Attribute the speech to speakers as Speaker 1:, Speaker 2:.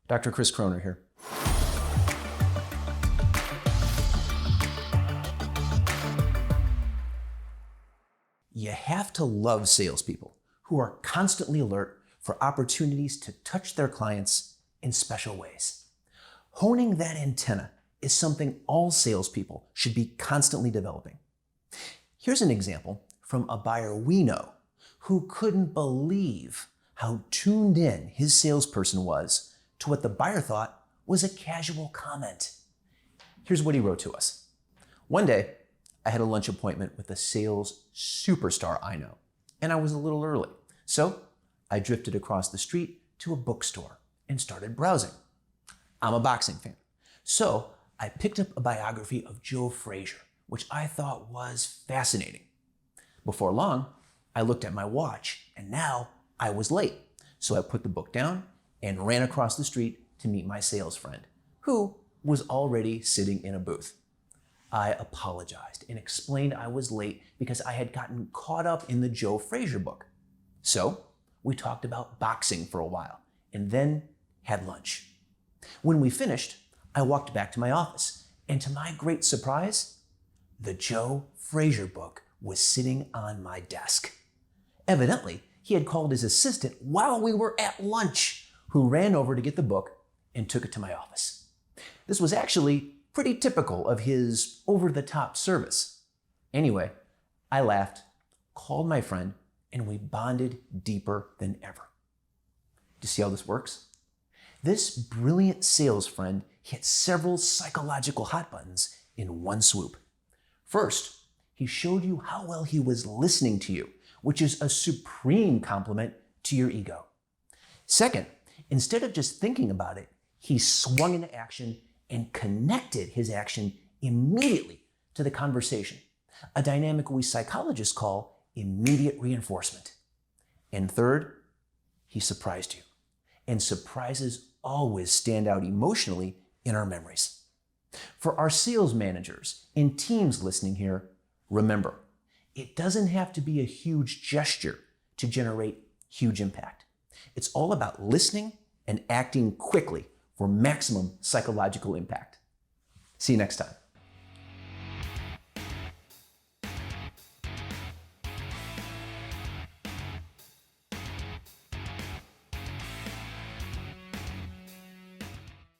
Speaker 1: Dr. Chris Croner here. You have to love salespeople who are constantly alert for opportunities to touch their clients in special ways. Honing that antenna is something all salespeople should be constantly developing. Here's an example from a buyer we know who couldn't believe how tuned in his salesperson was to what the buyer thought was a casual comment. Here's what he wrote to us. One day, I had a lunch appointment with a sales superstar I know, and I was a little early. So I drifted across the street to a bookstore and started browsing. I'm a boxing fan, so I picked up a biography of Joe Frazier, which I thought was fascinating. Before long, I looked at my watch, and now I was late. So I put the book down and ran across the street to meet my sales friend, who was already sitting in a booth. I apologized and explained I was late because I had gotten caught up in the Joe Frazier book. So we talked about boxing for a while and then had lunch. When we finished, I walked back to my office, and to my great surprise, the Joe Frazier book was sitting on my desk. Evidently, he had called his assistant while we were at lunch, who ran over to get the book and took it to my office. This was actually pretty typical of his over-the-top service. Anyway, I laughed, called my friend, and we bonded deeper than ever. Do you see how this works? This brilliant sales friend hit several psychological hot buttons in one swoop. First, he showed you how well he was listening to you, which is a supreme compliment to your ego. Second, instead of just thinking about it, he swung into action and connected his action immediately to the conversation, a dynamic we psychologists call immediate reinforcement. And third, he surprised you. And surprises always stand out emotionally in our memories. For our sales managers and teams listening here, remember, it doesn't have to be a huge gesture to generate huge impact. It's all about listening and acting quickly for maximum psychological impact. See you next time.